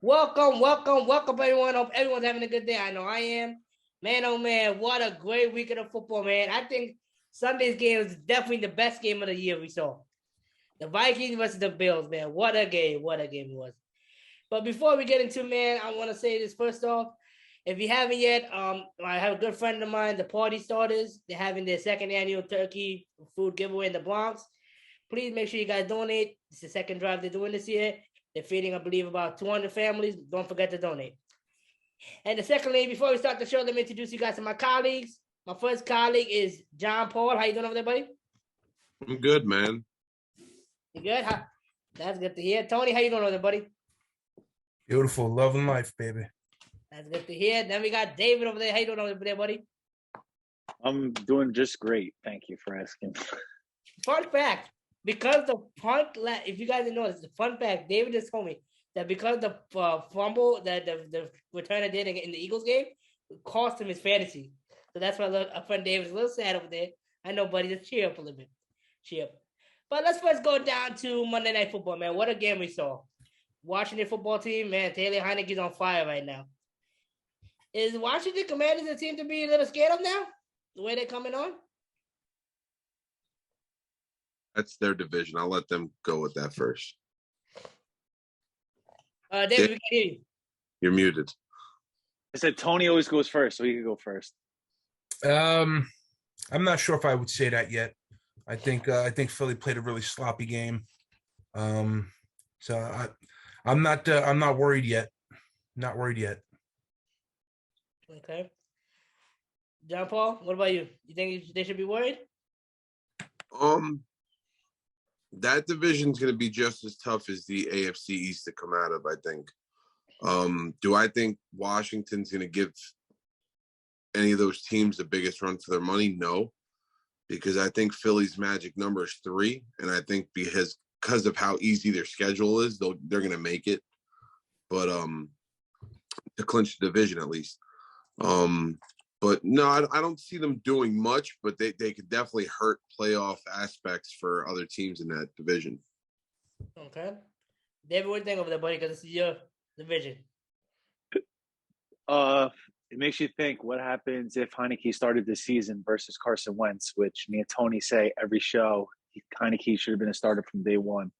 Welcome, everyone. Hope everyone's having a good day. I know I am. Man, oh man, what a great weekend of football, man. I think Sunday's game is definitely the best game of the year we saw. The Vikings versus the Bills, man. What a game. What a game it was. But before we get into, man, I want to say this first off. If you haven't yet, I have a good friend of mine, the Party Starters. They're having their second annual turkey food giveaway in the Bronx. Please make sure you guys donate. It's the second drive they're doing this year. They're feeding, I believe, about 200 families. Don't forget to donate. And the secondly, before we start the show, let me introduce you guys to my colleagues. My first colleague is John Paul. How you doing over there, buddy? I'm good, man. You good? That's good to hear. Tony, how you doing over there, buddy? Beautiful. Love and life, baby. That's good to hear. Then we got David over there. How you doing over there, buddy? I'm doing just great. Thank you for asking. Fun fact, because the punt, if you guys didn't know this, the fun fact, David just told me that because the fumble that the returner did in the Eagles game cost him his fantasy. So that's why our friend David's a little sad over there. I know, buddy. Just cheer up a little bit. Cheer up. But let's first go down to Monday Night Football, man. What a game we saw. Washington football team, man, Taylor Heineke's on fire right now. Is Washington Commanders a team to be a little scared of now? The way they're coming on? That's their division. I'll let them go with that first. David, we can hear you. You're muted. I said Tony always goes first, so he can go first. I'm not sure if I would say that yet. I think Philly played a really sloppy game. So I'm not worried yet. Not worried yet. Okay. John Paul, what about you? You think they should be worried? That division's going to be just as tough as the AFC East to come out of, I think. Do I think Washington's going to give any of those teams the biggest run for their money? No, because I think Philly's magic number is 3, and I think because of how easy their schedule is, they're going to make it. But to clinch the division at least. But no, I don't see them doing much, but they could definitely hurt playoff aspects for other teams in that division. Okay. David, what do you think over there, buddy? Because this is your division. It makes you think what happens if Heineke started the season versus Carson Wentz, which me and Tony say every show. Heineke should have been a starter from day one.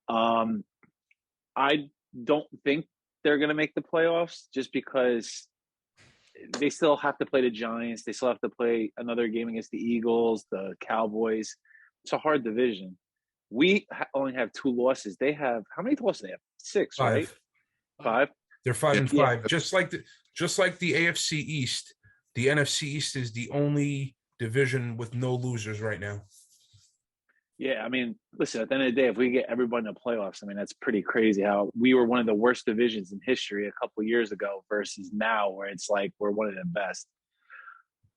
I don't think they're going to make the playoffs just because they still have to play the Giants. They still have to play another game against the Eagles, the Cowboys. It's a hard division. We only have 2 losses. They have – how many losses do they have? 6, 5. right? 5? They're 5 and 5. Yeah. Just like the AFC East, the NFC East is the only division with no losers right now. Yeah, I mean, listen, at the end of the day, if we get everybody in the playoffs, I mean, that's pretty crazy how we were one of the worst divisions in history a couple of years ago versus now where it's like we're one of the best.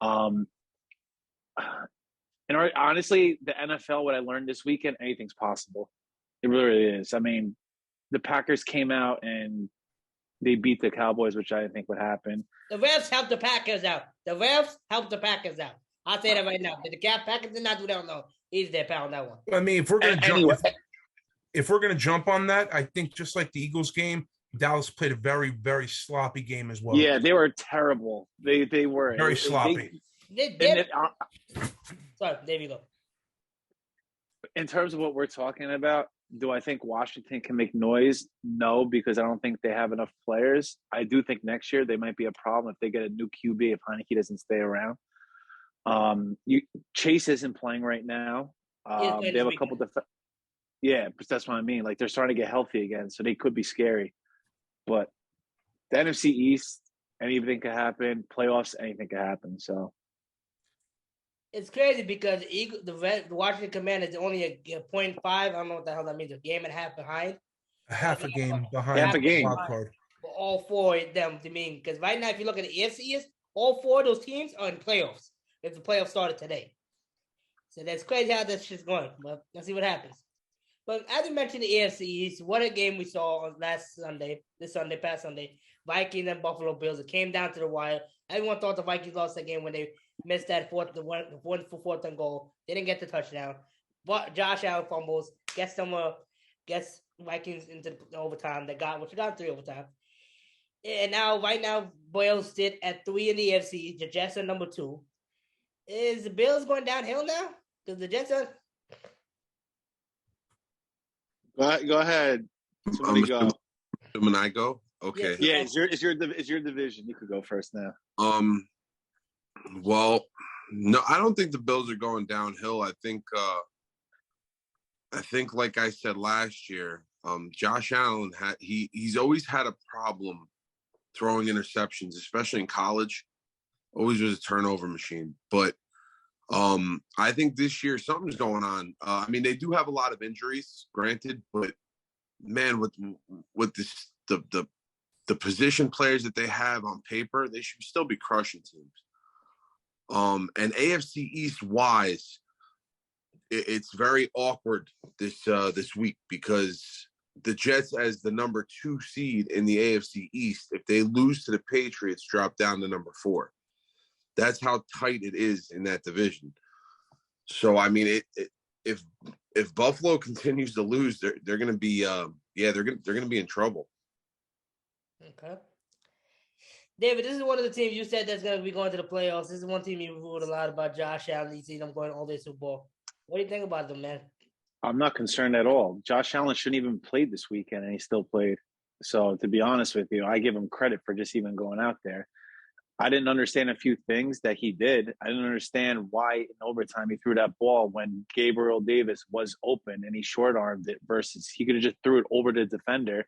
And honestly, the NFL, what I learned this weekend, anything's possible. It really is. I mean, the Packers came out and they beat the Cowboys, which I didn't think would happen. The refs helped the Packers out. I'll say that right now. The Packers did not do that alone. He's their pal on that one. I mean, if we're gonna jump on that, I think just like the Eagles game, Dallas played a very, very sloppy game as well. Yeah, they were terrible. They were very sloppy. Sorry, there you go. In terms of what we're talking about, do I think Washington can make noise? No, because I don't think they have enough players. I do think next year they might be a problem if they get a new QB if Heineke doesn't stay around. Chase isn't playing right now. They have a couple yeah, but that's what I mean. Like they're starting to get healthy again, so they could be scary. But the NFC East, anything could happen. Playoffs, anything could happen. So it's crazy because the Washington Commanders is only a 0.5. I don't know what the hell that means. A game and a half behind. A half a game behind. Half a game. For all 4 of them to mean because right now, if you look at the AFC East, all 4 of those teams are in playoffs. If the playoffs started today. So that's crazy how this shit's going. But let's see what happens. But as we mentioned the AFC East, what a game we saw on past Sunday. Vikings and Buffalo Bills. It came down to the wire. Everyone thought the Vikings lost that game when they missed that fourth and goal. They didn't get the touchdown. But Josh Allen fumbles, gets them a gets Vikings into the overtime. They got 3 overtime. And now, right now, Bills sit at 3 in the AFC. The Jets are number 2. Is the Bills going downhill now? Because the Jets are. Go ahead. Somebody go. When I go, okay. Yeah, it's your division. You could go first now. Well, no, I don't think the Bills are going downhill. I think like I said last year, Josh Allen he's always had a problem throwing interceptions, especially in college. Always was a turnover machine. But I think this year something's going on. I mean, they do have a lot of injuries, granted, but man, with this the position players that they have on paper, they should still be crushing teams. And AFC East wise, it's very awkward this week because the Jets, as the number 2 seed in the AFC East, if they lose to the Patriots, drop down to number 4. That's how tight it is in that division. So I mean, if Buffalo continues to lose, they're going to be they're going to be in trouble. Okay. David, this is one of the teams you said that's going to be going to the playoffs. This is one team you ruled a lot about, Josh Allen. You see them going all the way to Super Bowl. What do you think about them, man? I'm not concerned at all. Josh Allen shouldn't even played this weekend, and he still played. So to be honest with you, I give him credit for just even going out there. I didn't understand a few things that he did. I didn't understand why in overtime he threw that ball when Gabriel Davis was open and he short-armed it versus he could have just threw it over to the defender.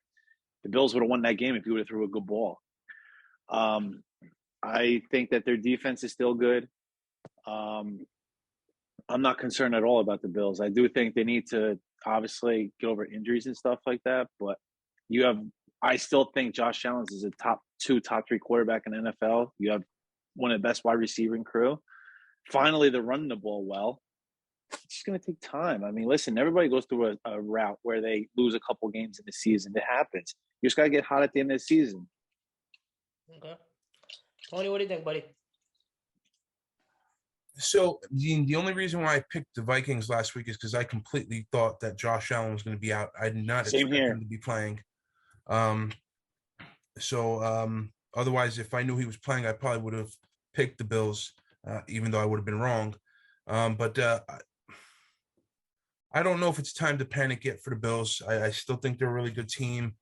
The Bills would have won that game if he would have threw a good ball. I think that their defense is still good. I'm not concerned at all about the Bills. I do think they need to obviously get over injuries and stuff like that, but I still think Josh Allen is a top 3 quarterback in the NFL. You have one of the best wide receiving crew. Finally, they're running the ball well. It's just going to take time. I mean, listen, everybody goes through a route where they lose a couple games in the season. It happens. You just got to get hot at the end of the season. Okay. Tony, what do you think, buddy? So the only reason why I picked the Vikings last week is because I completely thought that Josh Allen was going to be out. I did not expect him to be playing. Otherwise, if I knew he was playing, I probably would have picked the Bills, even though I would have been wrong. But I don't know if it's time to panic yet for the Bills. I still think they're a really good team.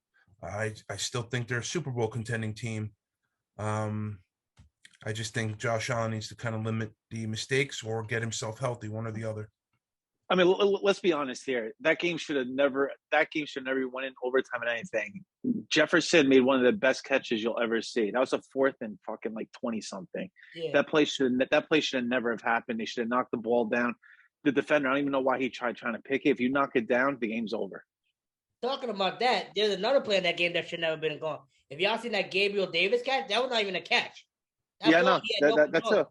I still think they're a Super Bowl contending team. I just think Josh Allen needs to kind of limit the mistakes or get himself healthy, one or the other. I mean, let's be honest here. That game should never won in overtime and anything. Jefferson made one of the best catches you'll ever see. That was a 4th and fucking 20 something. Yeah. That play should have never have happened. They should have knocked the ball down. The defender, I don't even know why he tried trying to pick it. If you knock it down, the game's over. Talking about that, there's another play in that game that should never been gone. If y'all seen that Gabriel Davis catch, that was not even a catch. That's it.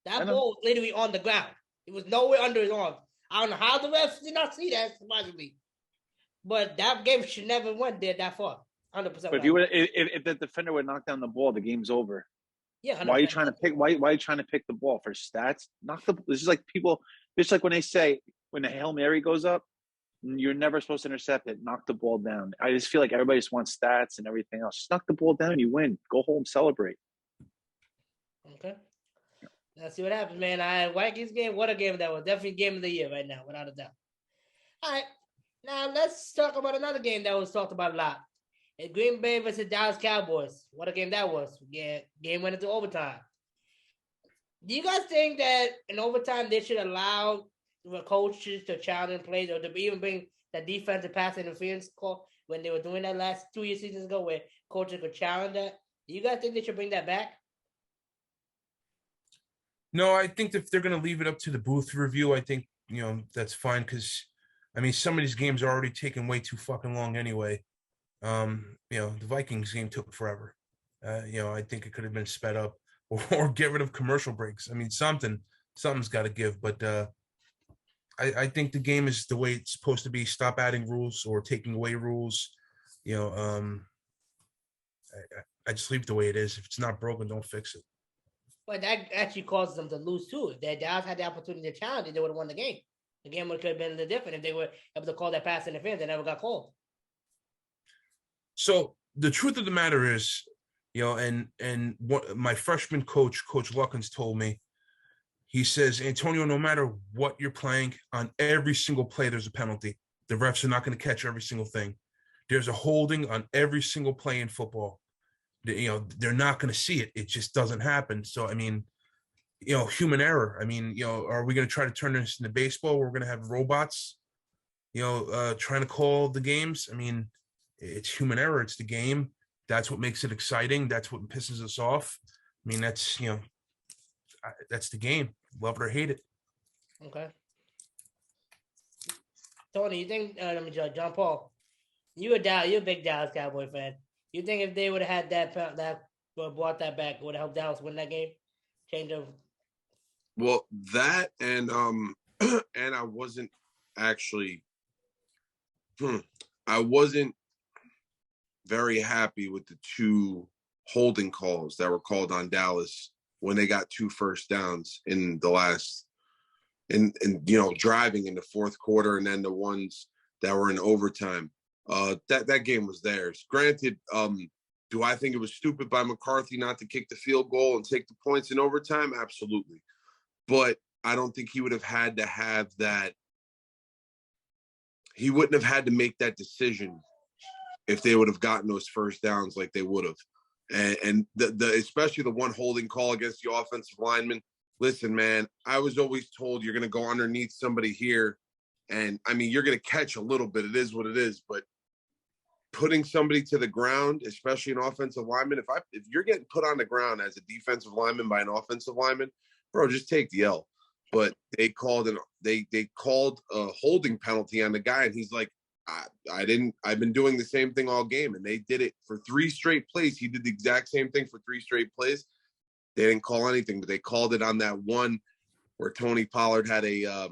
That ball was literally on the ground. It was nowhere under his arms. I don't know how the refs did not see that, surprisingly. But that game should never went there that far. 100%. But if the defender would knock down the ball, the game's over. Yeah. 100%. Why are you trying to pick? Why are you trying to pick the ball for stats? This is like people. It's like when they say when the Hail Mary goes up, you're never supposed to intercept it. Knock the ball down. I just feel like everybody just wants stats and everything else. Just knock the ball down. You win. Go home, celebrate. Okay. Let's see what happens, man. Vikings game, what a game that was. Definitely game of the year right now, without a doubt. All right. Now, let's talk about another game that was talked about a lot. Green Bay versus Dallas Cowboys. What a game that was. Yeah, game went into overtime. Do you guys think that in overtime they should allow the coaches to challenge plays or to even bring the defensive pass interference call when they were doing that last 2 seasons ago where coaches could challenge that? Do you guys think they should bring that back? No, I think if they're going to leave it up to the booth review, I think, that's fine because, I mean, some of these games are already taking way too fucking long anyway. The Vikings game took forever. I think it could have been sped up or get rid of commercial breaks. I mean, something's got to give, but I think the game is the way it's supposed to be. Stop adding rules or taking away rules. I just leave it the way it is. If it's not broken, don't fix it. But that actually causes them to lose too. If Dallas had the opportunity to challenge it, they would have won the game. The game would have been a little different if they were able to call that pass interference. They never got called. So the truth of the matter is, and what my freshman coach, Coach Luckins, told me, he says, Antonio, no matter what you're playing, on every single play, there's a penalty. The refs are not going to catch every single thing. There's a holding on every single play in football. They're not going to see it. It just doesn't happen. So, I mean, human error. I mean, are we going to try to turn this into baseball where we're going to have robots, trying to call the games? I mean, it's human error. It's the game. That's what makes it exciting. That's what pisses us off. I mean, that's the game. Love it or hate it. Okay. Tony, you think? Let me judge. John Paul, you're a big Dallas Cowboy fan. You think if they would have had that brought that back, would have helped Dallas win that game? Change of. Well, that and and I wasn't actually. I wasn't very happy with the two holding calls that were called on Dallas when they got 2 first downs in the last, driving in the fourth quarter, and then the ones that were in overtime. That game was theirs. Granted, do I think it was stupid by McCarthy not to kick the field goal and take the points in overtime? Absolutely. But I don't think he would have had to have that. He wouldn't have had to make that decision if they would have gotten those first downs like they would have. And the especially the one holding call against the offensive lineman. Listen, man, I was always told you're going to go underneath somebody here. And, I mean, you're going to catch a little bit. It is what it is. But putting somebody to the ground, especially an offensive lineman, if you're getting put on the ground as a defensive lineman by an offensive lineman, bro, just take the L. But they called a holding penalty on the guy, and he's like, I've been doing the same thing all game. And they did it for 3 straight plays. He did the exact same thing for 3 straight plays. They didn't call anything, but they called it on that one where Tony Pollard had I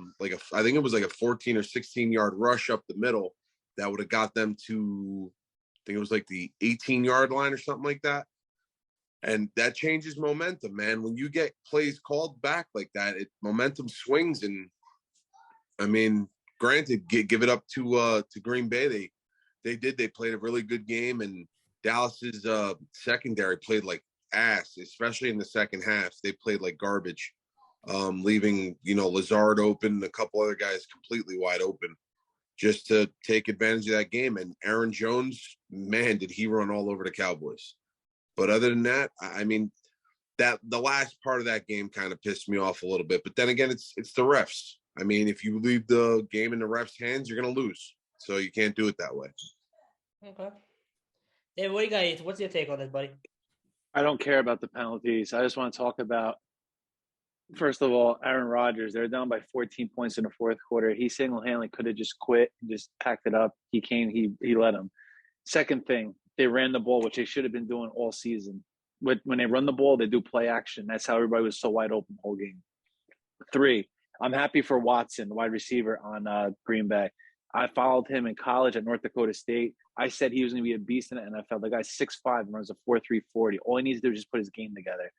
think it was like a 14 or 16 yard rush up the middle that would have got them to, I think it was like the 18-yard line or something like that. And that changes momentum, man. When you get plays called back like that, momentum swings. And I mean, granted, give it up to Green Bay. They played a really good game, and Dallas's secondary played like ass, especially in the second half. They played like garbage, leaving Lazard open, a couple other guys completely wide open, just to take advantage of that game. And Aaron Jones, man, did he run all over the Cowboys. But other than that, I mean, that the last part of that game kind of pissed me off a little bit. But then again, it's the refs. I mean, if you leave the game in the refs' hands, you're going to lose. So you can't do it that way. Okay. David, what do you got? What's your take on this, buddy? I don't care about the penalties. I just want to talk about, first of all, Aaron Rodgers. They're down by 14 points in the fourth quarter. He single-handedly could have just quit and just packed it up. He let him. Second thing, they ran the ball, which they should have been doing all season. When they run the ball, they do play action. That's how everybody was so wide open the whole game. 3, I'm happy for Watson, the wide receiver on Green Bay. I followed him in college at North Dakota State. I said he was going to be a beast in the NFL. The guy's 6'5" and runs a 4.3 40. All he needs to do is just put his game together.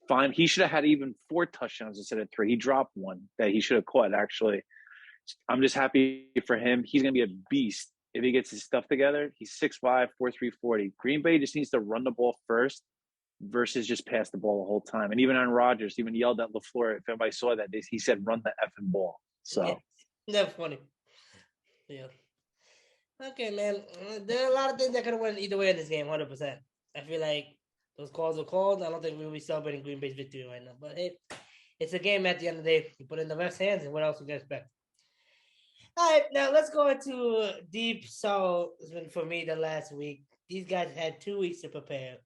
Fine. He should have had even 4 touchdowns instead of 3. He dropped one that he should have caught, actually. I'm just happy for him. He's going to be a beast if he gets his stuff together. He's 6'5", 4.3 40. Green Bay just needs to run the ball first versus just pass the ball the whole time. And even on Rodgers, even yelled at LaFleur. If anybody saw that, he said, run the effing ball. So that's funny. Yeah. Okay, man. There are a lot of things that could have went either way in this game, 100%. I feel like those calls were called. I don't think we'll be celebrating Green Bay's victory right now. But hey, it's a game at the end of the day. You put it in the refs' hands, and what else we can expect? All right, now let's go into deep sorrow for me the last week. These guys had 2 weeks to prepare.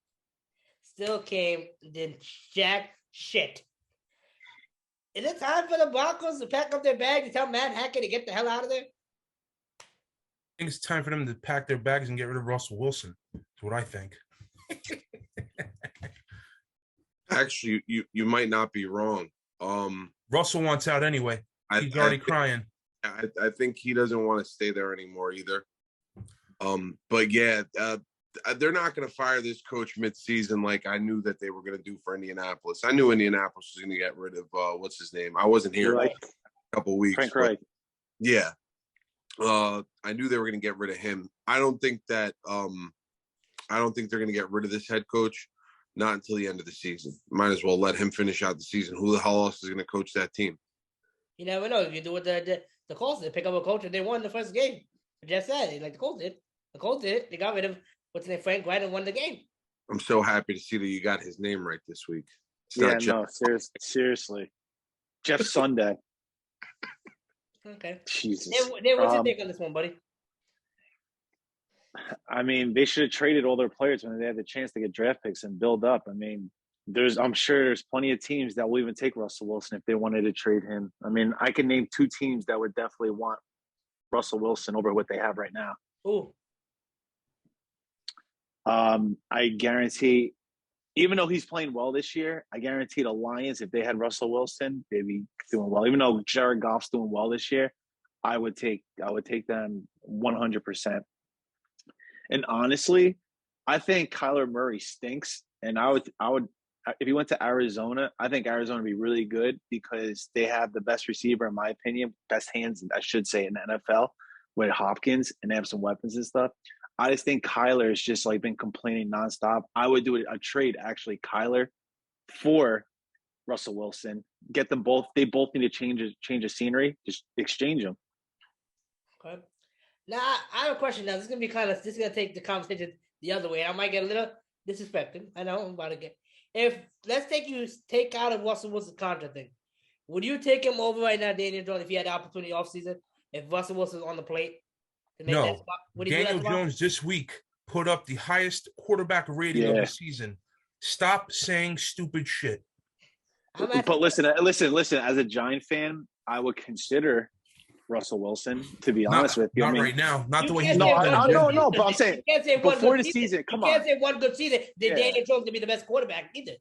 Still came, did jack shit. Is it time for the Broncos to pack up their bag and tell Matt Hackett to get the hell out of there? I think it's time for them to pack their bags and get rid of Russell Wilson. That's what I think. Actually, you might not be wrong. Russell wants out anyway. He's already crying. I think he doesn't want to stay there anymore either. But yeah, they're not going to fire this coach mid-season like I knew that they were going to do for Indianapolis. I knew Indianapolis was going to get rid of what's his name. I wasn't here Reich. a couple weeks. Frank Reich. Yeah. I knew they were going to get rid of him. I don't think they're going to get rid of this head coach. Not until the end of the season. Might as well let him finish out the season. Who the hell else is going to coach that team? You never know. You do what the Colts did. Pick up a coach and they won the first game. I just said, like the Colts did. The Colts did it. They got rid of what's his name, Frank Grant, and won the game. I'm so happy to see that you got his name right this week. It's seriously. Jeff Sunday. Okay. Jesus. Then what's your take on this one, buddy? I mean, they should have traded all their players when they had the chance to get draft picks and build up. I mean, I'm sure there's plenty of teams that will even take Russell Wilson if they wanted to trade him. I mean, I can name 2 teams that would definitely want Russell Wilson over what they have right now. Ooh. I guarantee, even though he's playing well this year, I guarantee the Lions, if they had Russell Wilson, they'd be doing well. Even though Jared Goff's doing well this year, I would take them 100%. And honestly, I think Kyler Murray stinks. And I would, if he went to Arizona, I think Arizona would be really good because they have the best receiver, in my opinion, best hands, I should say, in the NFL with Hopkins, and they have some weapons and stuff. I just think Kyler has just like been complaining nonstop. I would do a trade, actually, Kyler for Russell Wilson. Get them both. They both need to change of scenery. Just exchange them. Okay. Now I have a question. Now this is gonna be this is gonna take the conversation the other way. I might get a little disrespected. I know I'm about to get. If let's take out of Russell Wilson's contract thing, would you take him over right now, Daniel Jones, if he had the opportunity off season? If Russell Wilson's on the plate to make that spot, would he Daniel do that spot? Jones this week put up the highest quarterback rating of the season. Stop saying stupid shit. But listen. As a Giant fan, I would consider Russell Wilson, to be honest with you. Not right now. Not the way he's No, but I'm saying before the season, come on. You can't say one good season that Daniel Jones to be the best quarterback either.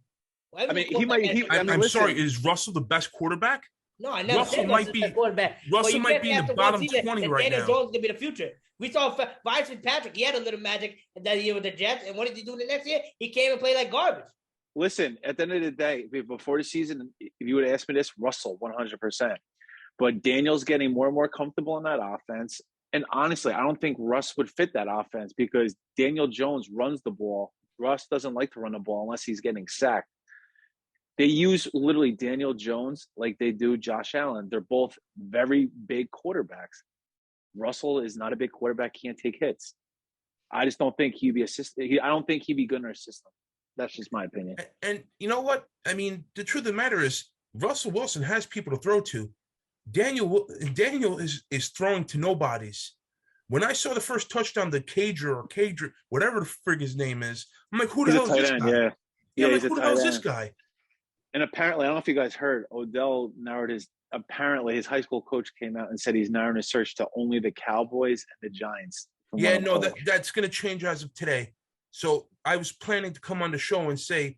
I mean, he might. I'm sorry. Is Russell the best quarterback? No, I never said Russell the best quarterback. Russell might be in the bottom 20 right now. Daniel Jones to be the future. We saw Ryan Fitzpatrick. He had a little magic that year with the Jets, and what did he do the next year? He came and played like garbage. Listen, at the end of the day, before the season, if you would have asked me this, Russell, 100%. But Daniel's getting more and more comfortable in that offense. And honestly, I don't think Russ would fit that offense because Daniel Jones runs the ball. Russ doesn't like to run the ball unless he's getting sacked. They use literally Daniel Jones like they do Josh Allen. They're both very big quarterbacks. Russell is not a big quarterback, can't take hits. I just don't think he'd be I don't think he'd be good in our system. That's just my opinion. And you know what? I mean, the truth of the matter is Russell Wilson has people to throw to. Daniel is throwing to nobodies. When I saw the first touchdown, the Cager, whatever the frig his name is, I'm like, who the hell is this guy? Yeah, like, who the hell is this guy? And apparently, I don't know if you guys heard, Odell narrowed his high school coach came out and said he's narrowing his search to only the Cowboys and the Giants. Yeah, no, that's going to change as of today. So I was planning to come on the show and say,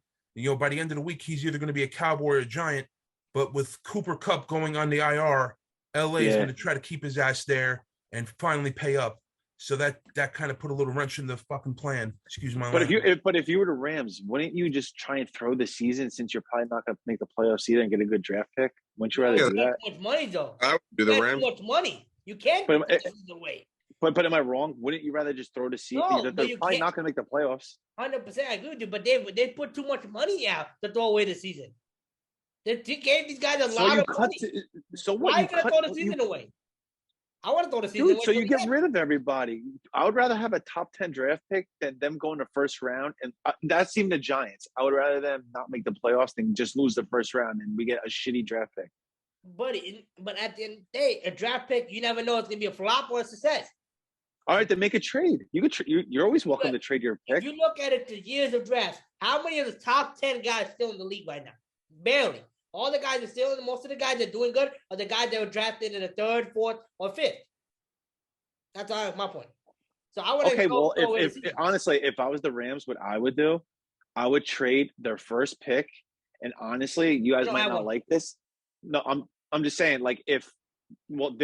by the end of the week, he's either going to be a Cowboy or a Giant. But with Cooper Kupp going on the IR, LA is going to try to keep his ass there and finally pay up. So that kind of put a little wrench in the fucking plan. Excuse my language. If you were the Rams, wouldn't you just try and throw the season since you're probably not going to make the playoffs either and get a good draft pick? Wouldn't you rather do that? Too much money though. I would do the Rams. Too much money. You can't do this the way. But am I wrong? Wouldn't you rather just throw the season? No, they're probably not going to make the playoffs. 100%, I agree with you. But they put too much money out to throw away the season. They gave these guys a lot of money. Why are you going to throw the season away? I want to throw the season away. So you get rid of everybody. I would rather have a top 10 draft pick than them go in the first round. And that's even the Giants. I would rather them not make the playoffs than just lose the first round and we get a shitty draft pick. But at the end of the day, a draft pick, you never know if it's going to be a flop or a success. All right, then make a trade. You're always welcome to trade your pick. If you look at it, the years of drafts, how many of the top 10 guys still in the league right now? Barely. All the guys are still, most of the guys that are doing good are the guys that were drafted in the 3rd, 4th, or 5th. That's my point. So I would honestly, if I was the Rams, what I would do, I would trade their first pick. And honestly, you guys might not like this. No, I'm just saying, like, they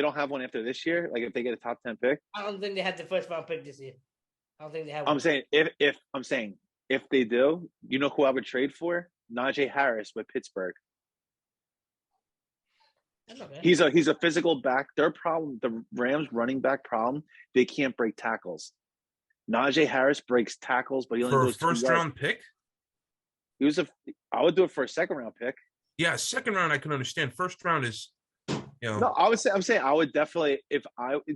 don't have one after this year. Like, if they get a top 10 pick, I don't think they had the first round pick this year. I don't think they have. I'm saying if they do, you know who I would trade for? Najee Harris with Pittsburgh. He's a physical back. Their problem, the Rams running back problem, they can't break tackles. Najee Harris breaks tackles, but he only For a goes 2 yards. first-round pick? I would do it for a second-round pick. Yeah, second round I can understand. First round is, No, I'm saying I would definitely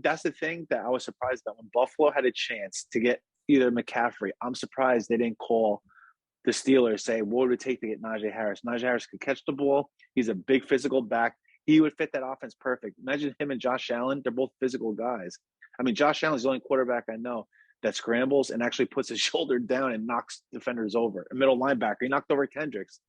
that's the thing that I was surprised that when Buffalo had a chance to get either McCaffrey, I'm surprised they didn't call the Steelers, say, what would it take to get Najee Harris? Najee Harris could catch the ball. He's a big physical back. He would fit that offense perfect. Imagine him and Josh Allen. They're both physical guys. I mean, Josh Allen's the only quarterback I know that scrambles and actually puts his shoulder down and knocks defenders over. A middle linebacker. He knocked over Kendricks.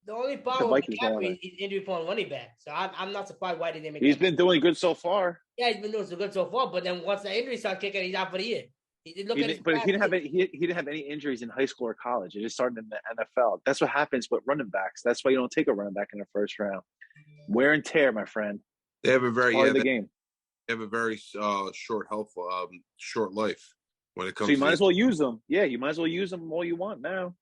The only problem with McCaffrey is injury-prone running back. So I'm not surprised why they didn't make. He's been doing good so far. Yeah, he's been doing so good so far. But then once the injury starts kicking, he's out for the year. He didn't have any injuries in high school or college. It just started in the NFL. That's what happens with running backs. That's why you don't take a running back in the first round. Wear and tear, my friend. They have a very game. They have a very short life when it comes. So you might as well use them. Yeah, you might as well use them all you want now.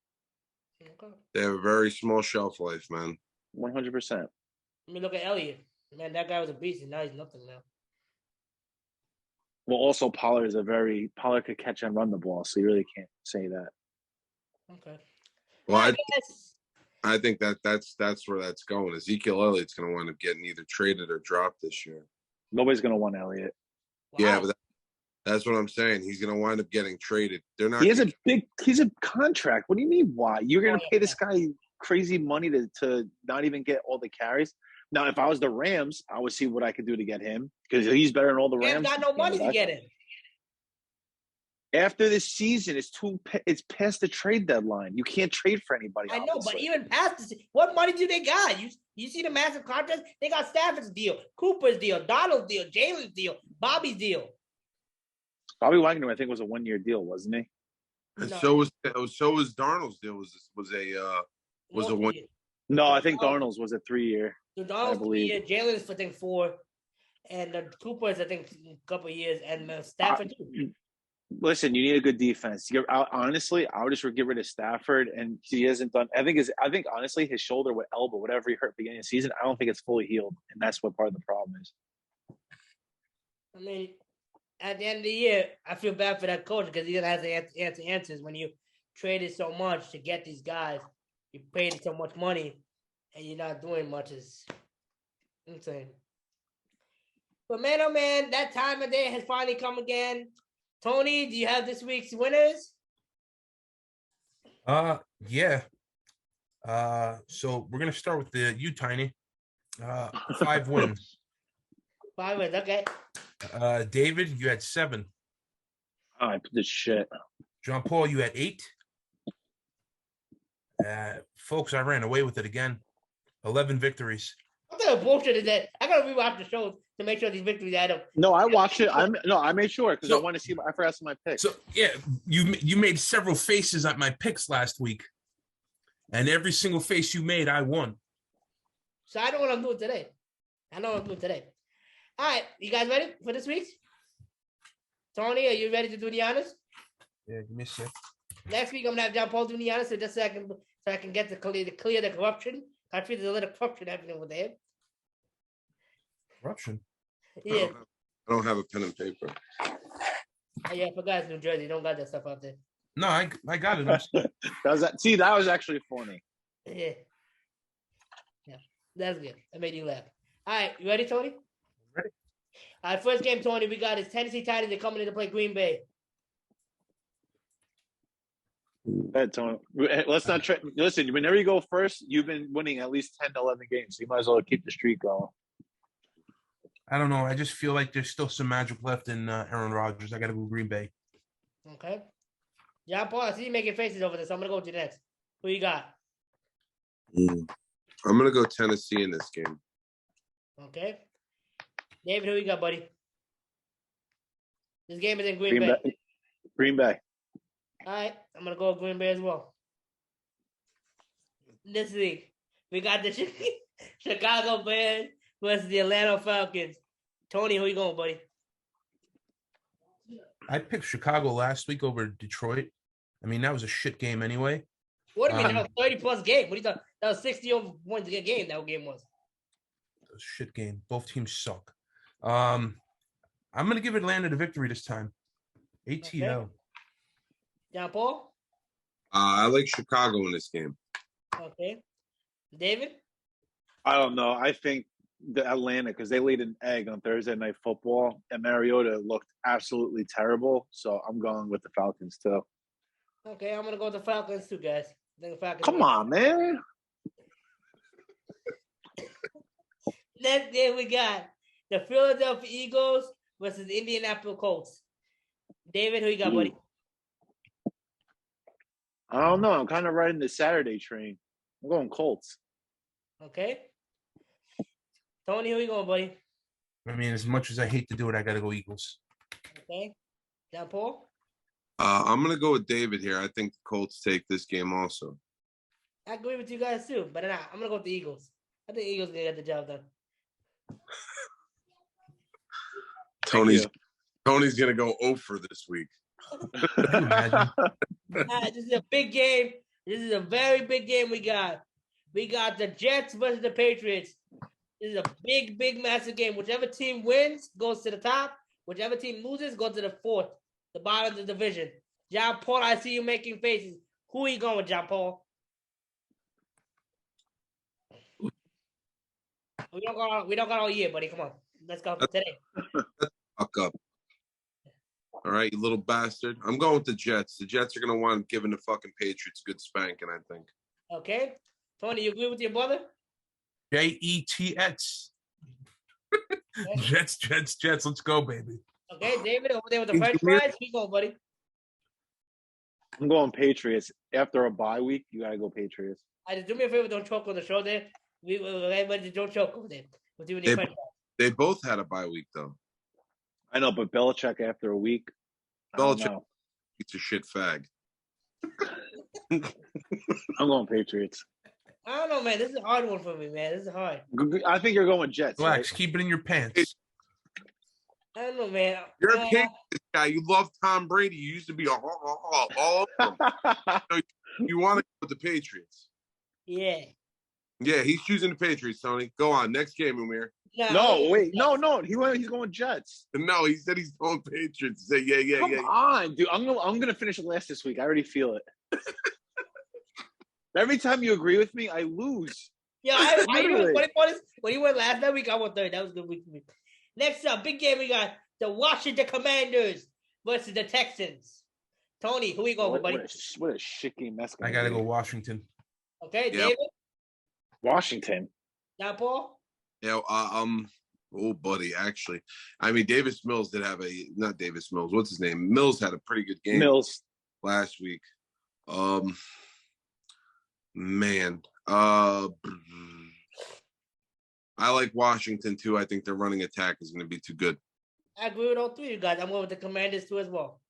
Okay. They have a very small shelf life, man. 100%. I mean, look at Elliott. Man, that guy was a beast, and now he's nothing now. Well, also Pollard could catch and run the ball, so you really can't say that. Okay. Well, I think that's where that's going. Ezekiel Elliott's going to wind up getting either traded or dropped this year. Nobody's going to want Elliott. Wow. Yeah, but that's what I'm saying. He's going to wind up getting traded. They're not. He's a contract. What do you mean? Why you're going to pay this guy crazy money to not even get all the carries? Now, if I was the Rams, I would see what I could do to get him because he's better than all the Rams. Got no money to get him. After this season, it's past the trade deadline. You can't trade for anybody. I know, but even past this, what money do they got? You see the massive contracts? They got Stafford's deal, Cooper's deal, Donald's deal, Jalen's deal, Bobby's deal. Bobby Wagner, I think, was a 1-year deal, wasn't he? And so was Darnold's deal. Was a 1. No, I think Darnold's was a 3-year. So Donald's 3 years, Jalen's I think 4, and Cooper's I think a couple of years, and Stafford too. Listen, you need a good defense. Honestly, I would just get rid of Stafford, and he hasn't done. I think honestly his shoulder with elbow, whatever he hurt at the beginning of the season, I don't think it's fully healed, and that's what part of the problem is. I mean, at the end of the year, I feel bad for that coach because he doesn't have the answers when you traded so much to get these guys. You paid so much money, and you're not doing much. Is insane. But man, oh man, that time of day has finally come again. Tony, do you have this week's winners? Yeah. So we're gonna start with you, Tiny. 5 wins. 5 wins, okay. David, you had 7. Oh, I put this shit. John Paul, you had 8. Folks, I ran away with it again. 11 victories. What kind of bullshit is that? I gotta rewatch the show to make sure these victories add up. No, I watched it. I made sure because I wanted to see. I forgot some of my picks. So yeah, you made several faces at my picks last week, and every single face you made, I won. So I know what I'm doing today. All right, you guys ready for this week's? Tony, are you ready to do the honors? Yeah, give me a sec. Next week I'm gonna have John Paul do the honors, so just so I can get to clear the corruption. I feel there's a little corruption happening over there. Corruption? Yeah. I don't have a pen and paper. Oh, yeah, I forgot it's New Jersey. Don't got that stuff out there. No, I got it. That was actually funny. Yeah. That's good. That made you laugh. All right, you ready, Tony? Ready. All right, first game, Tony, we got is Tennessee Titans. They're coming in to play Green Bay. Tony. Let's not try. Listen, whenever you go first, you've been winning at least 10 to 11 games. So you might as well keep the streak going. I don't know. I just feel like there's still some magic left in Aaron Rodgers. I got to go Green Bay. Okay. John Paul, I see you making faces over this. So I'm going to go to the next. Who you got? I'm going to go Tennessee in this game. Okay. David, who you got, buddy? This game is in Green Bay. Green Bay. All right. I'm going to go Green Bay as well. This week, we got the Chicago Bears versus the Atlanta Falcons. Tony, who you going, buddy? I picked Chicago last week over Detroit. I mean, that was a shit game anyway. What do you mean? That was 30-plus game. What do you thought? That was 60 over points a game, that game was. shit game. Both teams suck. I'm going to give Atlanta the victory this time. ATL. Okay. John Paul? I like Chicago in this game. Okay. David? I don't know. I think the Atlanta, because they laid an egg on Thursday Night Football, and Mariota looked absolutely terrible. So I'm going with the Falcons too. Okay, I'm going to go with the Falcons too, guys. I think the Falcons Come win. on, man. Next game we got the Philadelphia Eagles versus the Indianapolis Colts. David, who you got, buddy? I don't know. I'm kind of riding the Saturday train. I'm going Colts. Okay. Tony, who you going, buddy? I mean, as much as I hate to do it, I got to go Eagles. Okay. John Paul? I'm going to go with David here. I think the Colts take this game also. I agree with you guys too, but I'm going to go with the Eagles. I think the Eagles going to get the job done. Tony's going to go 0 for this week. This is a big game. This is a very big game we got. We got the Jets versus the Patriots. This is a big, big, massive game. Whichever team wins goes to the top. Whichever team loses goes to the fourth, the bottom of the division. John Paul, I see you making faces. Who are you going with, John Paul? We don't got all year, buddy. Come on. Let's go today. Fuck up. All right, you little bastard. I'm going with the Jets. The Jets are going to want giving the fucking Patriots a good spanking, I think. Okay. Tony, you agree with your brother? Jets. Jets. Let's go, baby. Okay, David, over there with the French fries. Who you going, buddy? I'm going Patriots. After a bye week, you got to go Patriots. I just do me a favor, don't choke on the show there. Everybody don't choke over there. With you and your French fries. They both had a bye week, though. I know, but Belichick after a week. Belichick, it's a shit fag. I'm going Patriots. I don't know, man. This is a hard one for me, man. This is hard. I think you're going Jets. Relax. Right? Keep it in your pants. I don't know, man. You're a Patriots guy. You love Tom Brady. You used to be all over him. You want to go with the Patriots. Yeah. Yeah, he's choosing the Patriots, Tony. Go on. Next game, Amir. No, wait. No. He's going Jets. No, he said he's going Patriots. Say, yeah. Come on, dude. I'm gonna finish last this week. I already feel it. Every time you agree with me, I lose. Yeah, when he went last that week, I won third. That was a good week for me. Next up, big game we got the Washington Commanders versus the Texans. Tony, who you going with, buddy? What a shit game that's gonna I got to be. go Washington. Okay, Yep. David? Washington. John Paul? Yeah, oh, buddy, actually. I mean, Davis Mills did have not Davis Mills. What's his name? Mills had a pretty good game last week. Man. I like Washington, too. I think their running attack is going to be too good. I agree with all three of you guys. I'm going with the Commanders, too, as well.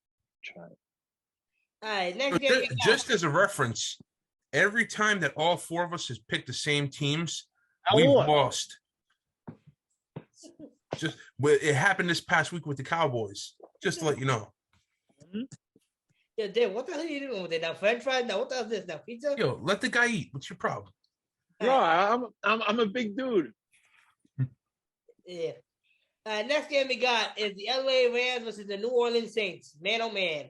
All right, next game. Just as a reference, every time that all four of us has picked the same teams, we've lost. It happened this past week with the Cowboys. Just to let you know. Yeah, Dave, what the hell are you doing with it now? French fries? Now, what the hell is this now? Pizza? Yo, let the guy eat. What's your problem? No, I'm a big dude. Yeah. Next game we got is the LA Rams versus the New Orleans Saints. Man, oh man.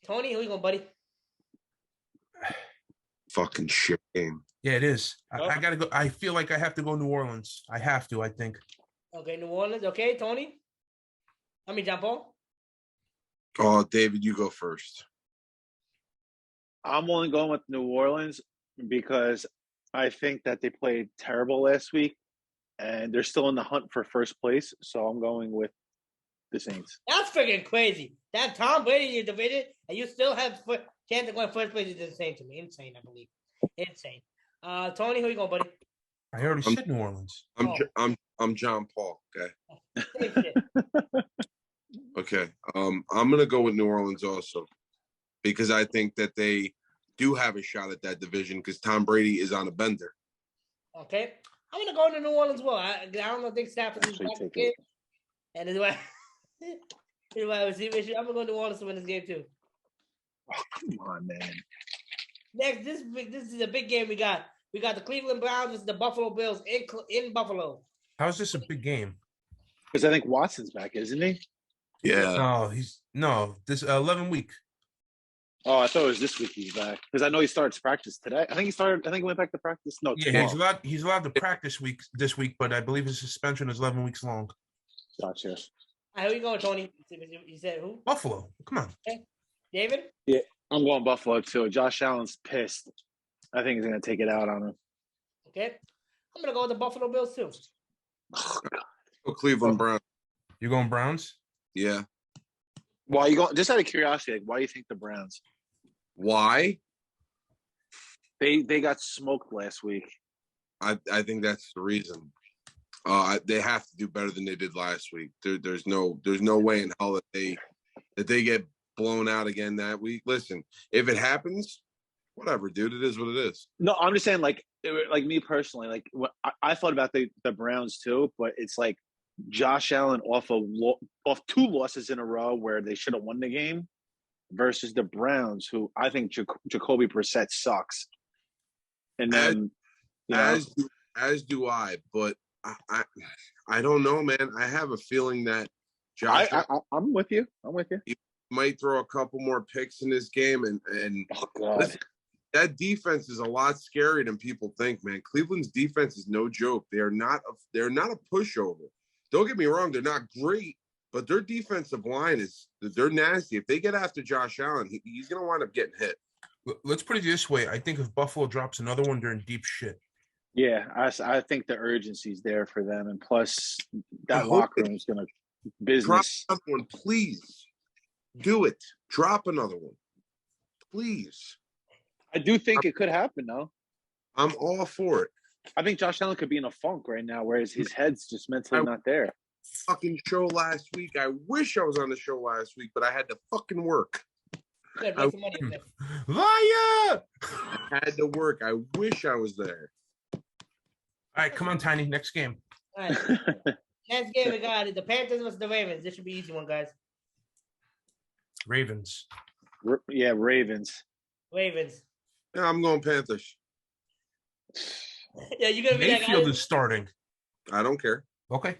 Tony, who you going, buddy? Fucking shit game. Yeah, it is. I gotta go. I feel like I have to go New Orleans. I have to, I think. Okay, New Orleans. Okay, Tony? John Paul? Oh, David, you go first. I'm only going with New Orleans because I think that they played terrible last week, and they're still in the hunt for first place. So I'm going with the Saints. That's freaking crazy. That Tom Brady in your division, and you still have chance of going first place is insane to me. Insane, I believe. Insane. Tony, who you going, buddy? I already said New Orleans. I'm John Paul. Okay. Same shit. Okay. I'm gonna go with New Orleans also because I think that they do have a shot at that division because Tom Brady is on a bender. Okay. I'm gonna go to New Orleans as well. I don't think Stafford is back again. And that's why I'm gonna go to New Orleans to win this game too. Oh, come on, man. Next, this is a big game we got. We got the Cleveland Browns versus the Buffalo Bills in Buffalo. How is this a big game? Because I think Watson's back, isn't he? Yeah. No, this 11 week. Oh, I thought it was this week he's back. Because I know he starts practice today. I think he went back to practice. No, Yeah, tomorrow. he's allowed to practice this week, but I believe his suspension is 11 weeks long. Gotcha. All right, who you going, Tony? You said who? Buffalo. Come on. Okay. David? Yeah, I'm going Buffalo too. Josh Allen's pissed. I think he's going to take it out on him. Okay. I'm going to go with the Buffalo Bills too. Oh, God. Go Cleveland Browns. You going Browns? Yeah. Why you going? Just out of curiosity, like, why do you think the Browns? Why? They got smoked last week. I think that's the reason. They have to do better than they did last week. There's no way in hell that they get blown out again that week. Listen, if it happens, whatever, dude. It is what it is. No, I'm just saying, like me personally, like I thought about the Browns too, but it's like Josh Allen off 2 losses in a row where they should have won the game, versus the Browns, who I think Jacoby Brissett sucks. And then, as do I, but I don't know, man. I have a feeling that Josh I'm with you. He might throw a couple more picks in this game, and Oh God. listen, that defense is a lot scarier than people think, man. Cleveland's defense is no joke. They're not a pushover. Don't get me wrong, they're not great, but their defensive line they're nasty. If they get after Josh Allen, he's going to wind up getting hit. Let's put it this way. I think if Buffalo drops another one, they're in deep shit. Yeah, I think the urgency's there for them, and plus that locker room is going to business. Drop another one, please. Do it. Drop another one, please. I do think it could happen, though. I'm all for it. I think Josh Allen could be in a funk right now, whereas his head's just mentally not there. Fucking show last week. I wish I was on the show last week, but I had to fucking work. Good, make some money. Liar! I had to work. I wish I was there. All right, come on, Tiny. Next game. All right. Next game we got the Panthers versus the Ravens. This should be an easy one, guys. Ravens. Yeah, Ravens. Ravens. Yeah, I'm going Panthers. Yeah, you're gonna be Mayfield that guy. is starting. I don't care. Okay.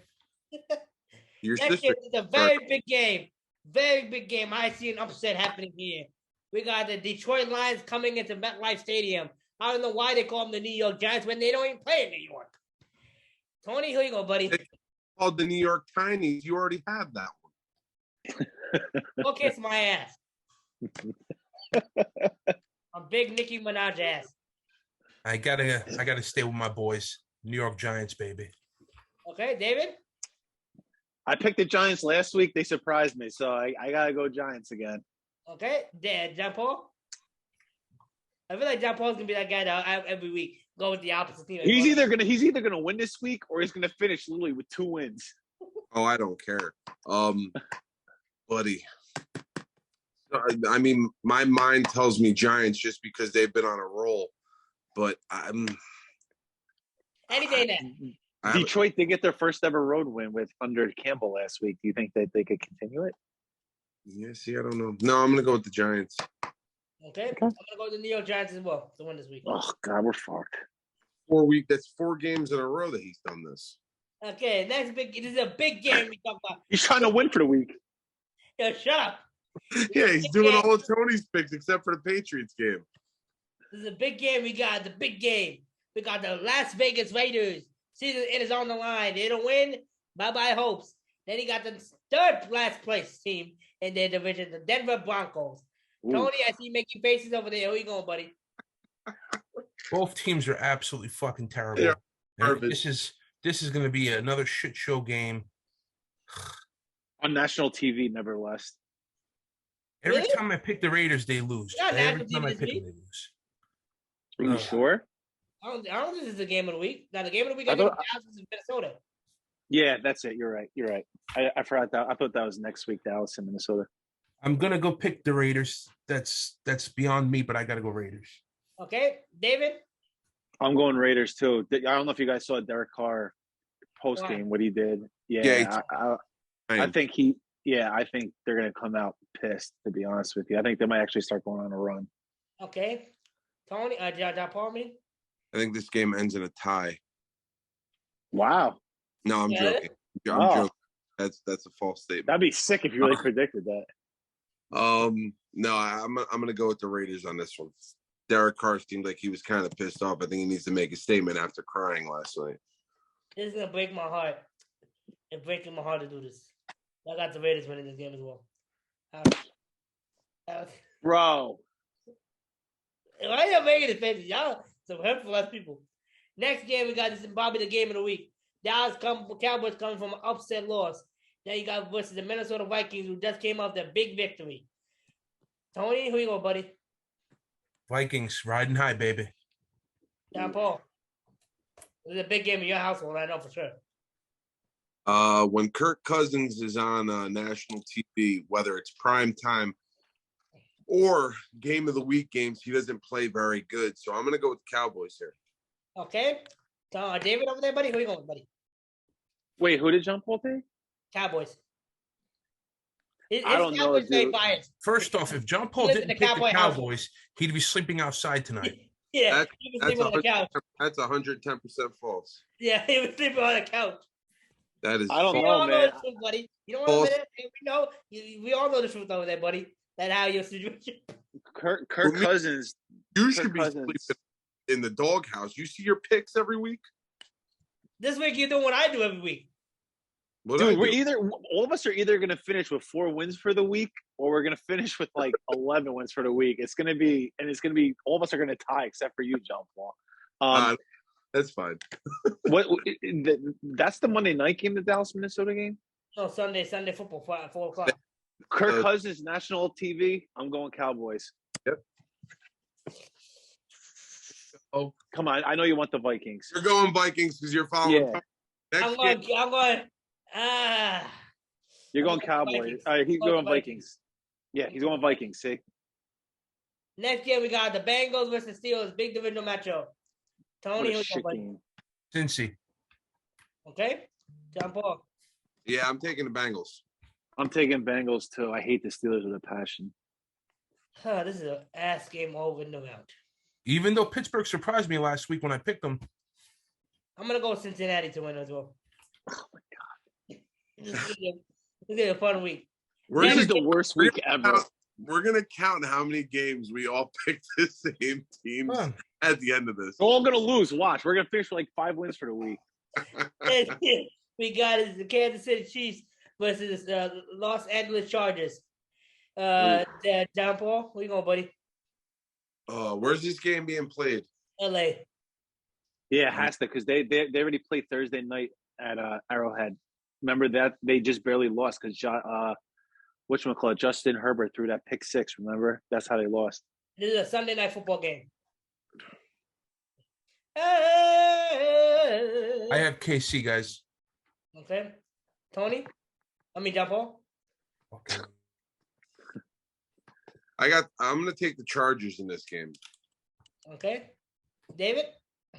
Your Next sister. game is a very big game. Very big game. I see an upset happening here. We got the Detroit Lions coming into MetLife Stadium. I don't know why they call them the New York Giants when they don't even play in New York. Tony, here you go, buddy. It's called the New York Tinies. You already have that one. Go kiss my ass. A big Nicki Minaj ass. I gotta stay with my boys. New York Giants, baby. Okay, David? I picked the Giants last week. They surprised me, so I gotta go Giants again. Okay, John Paul? I feel like John Paul's gonna be that guy that every week go with the opposite team. He's either gonna win this week or he's gonna finish literally with 2 wins. Oh, I don't care. Buddy. I mean, my mind tells me Giants just because they've been on a roll. But any day now. Detroit did get their first ever road win under Campbell last week. Do you think that they could continue it? Yeah, see, I don't know. No, I'm gonna go with the Giants. Okay. I'm gonna go with the New York Giants as well to win this week. Oh God, we're fucked. That's 4 games in a row that he's done this. Okay, next big. This is a big game we talk about. He's trying to win for the week. Yo, shut up. Yeah, he's doing all of Tony's picks except for the Patriots game. This is a big game. We got the big game. We got the Las Vegas Raiders. Season is on the line. They don't win. Bye-bye hopes. Then he got the third last place team in their division, the Denver Broncos. Ooh. Tony, I see you making faces over there. Where you going, buddy? Both teams are absolutely fucking terrible. Yeah, And this is going to be another shit show game. On national TV, nevertheless. Every Really? time I pick the Raiders, they lose. Yeah, Every national time I TV pick this them, they lose. Are you sure? I don't think this is the game of the week. Now, the game of the week, I I think thought- Dallas and Minnesota. Yeah, that's it. You're right. I forgot that. I thought that was next week, Dallas and Minnesota. I'm gonna go pick the Raiders. That's beyond me, but I gotta go Raiders. Okay, David? I'm going Raiders too. I don't know if you guys saw Derek Carr post game, what he did. Yeah, I think I think they're gonna come out pissed. To be honest with you, I think they might actually start going on a run. Okay. Tony, John Paul, me? I think this game ends in a tie. Wow. No, I'm Yeah. joking. I'm Oh. joking. That's a false statement. That'd be sick if you really predicted that. No, I'm gonna go with the Raiders on this one. Derek Carr seemed like he was kind of pissed off. I think he needs to make a statement after crying last night. This is gonna break my heart. It's breaking my heart to do this. I got the Raiders winning this game as well. Bro. Why are you making it faces? Y'all some hurtful ass people. Next game we got this is probably the game of the week. Cowboys coming from an upset loss. Now you got versus the Minnesota Vikings who just came off their big victory. Tony, who you go, buddy? Vikings riding high, baby. John Paul. This is a big game in your household, I know for sure. When Kirk Cousins is on national TV, whether it's prime time or game of the week games, he doesn't play very good. So I'm gonna go with the Cowboys here. Okay. David over there, buddy. Who you going, buddy? Wait, who did John Paul take? Cowboys. I don't know, dude. First off, if John Paul didn't pick the Cowboys, he'd be sleeping outside tonight. Yeah, he was sleeping on the couch. That's 110% false. Yeah, he was sleeping on the couch. That is. I don't We know, all know man. the truth, buddy. You know what I'm saying? We know. We all know the truth over there, buddy. That's how your situation. Kirk Cousins. You should be sleeping in the doghouse. You see your picks every week. This week you're doing what I do every week. Dude, all of us are either going to finish with 4 wins for the week, or we're going to finish with like 11 wins for the week. It's going to be all of us are going to tie except for you, John Paul. That's fine. That's the Monday night game, the Dallas Minnesota game. No, Sunday football, 4 o'clock. Kirk Cousins national TV. I'm going Cowboys. Yep. Oh, come on! I know you want the Vikings. You're going Vikings because you're following. Yeah. I'm going. You're going Cowboys. He's going Vikings. Yeah, he's going Vikings. See. Next game we got the Bengals versus Steelers, big divisional matchup. Tony, who's going? Cincy. Okay, John Paul. Yeah, I'm taking the Bengals. I'm taking Bengals too. I hate the Steelers with a passion. This is an ass game over and out. Even though Pittsburgh surprised me last week when I picked them. I'm gonna go with Cincinnati to win as well. Oh my god! This is a fun week. This is the worst week ever. We're gonna count how many games we all picked the same teams at the end of this. We're all gonna lose. Watch, we're gonna finish with like 5 wins for the week. We got is the Kansas City Chiefs versus the Los Angeles Chargers. John Paul, where you going, buddy? Where's this game being played? LA. Yeah, it has to, because they already played Thursday night at Arrowhead. Remember that they just barely lost because whatchamacallit, Justin Herbert threw that pick 6. Remember, that's how they lost. This is a Sunday night football game. I have KC, guys. Okay, Tony. John Paul. Okay. I'm gonna take the Chargers in this game. Okay, David.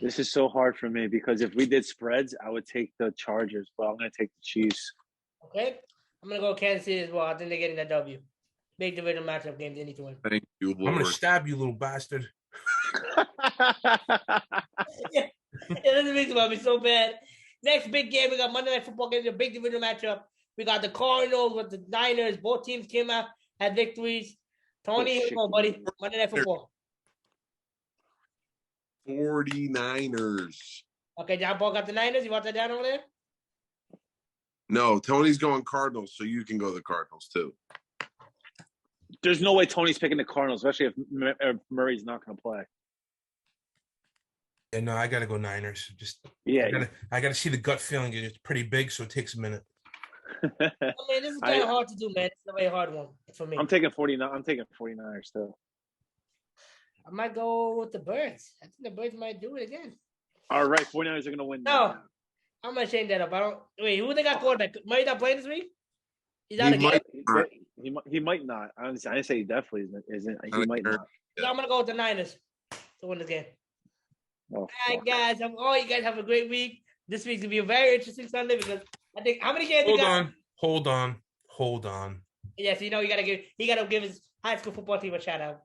This is so hard for me because if we did spreads, I would take the Chargers, but I'm gonna take the Chiefs. Okay, I'm gonna go Kansas City as well. I think they're getting that W. Big division matchup game. They need to win. Thank you, Lord. I'm gonna stab you, little bastard. Yeah, this makes me so bad. Next big game, we got Monday Night Football game. A big division matchup. We got the Cardinals with the Niners. Both teams came out, had victories. Tony, here you go, buddy. Monday Night Football. 49ers. Okay, John Paul got the Niners. You want that down over there? No, Tony's going Cardinals, so you can go the Cardinals too. There's no way Tony's picking the Cardinals, especially if Murray's not going to play. Yeah, no, I got to go Niners. I got to see the gut feeling. It's pretty big, so it takes a minute. This is kind of hard to do, man. It's a very hard one for me. I'm taking 49ers too. I might go with the Birds. I think the Birds might do it again. All right, 49ers are going to win. No, I'm going to change that up. Wait, who they got quarterback? Murray not playing this week? He's out again? He might not. I didn't say he definitely isn't. He might not. So I'm going to go with the Niners to win this game. Oh, all right, guys. You guys have a great week. This week's going to be a very interesting Sunday because I think how many games Hold on. Yeah, so you got to give his high school football team a shout out.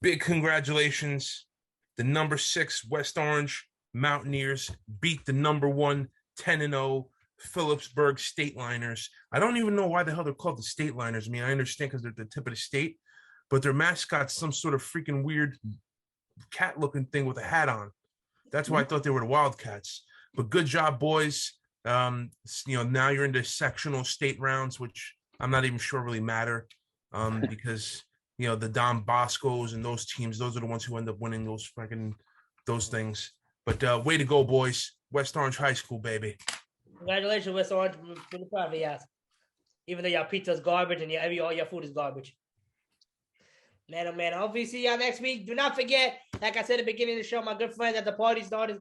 Big congratulations. The number 6 West Orange Mountaineers beat the number 1 10-0 Phillipsburg Stateliners. I don't even know why the hell they're called the Stateliners. I mean, I understand because they're at the tip of the state, but their mascot's some sort of freaking weird cat-looking thing with a hat on. That's why I thought they were the Wildcats. But good job, boys. Now you're into sectional state rounds, which I'm not even sure really matter because, the Don Boscos and those teams, those are the ones who end up winning those things. But way to go, boys. West Orange High School, baby. Congratulations, West Orange. Really proud of you guys. Even though your pizza's garbage and all your food is garbage. Man, oh man. Hopefully see y'all next week. Do not forget, like I said at the beginning of the show, my good friends at the Party Starters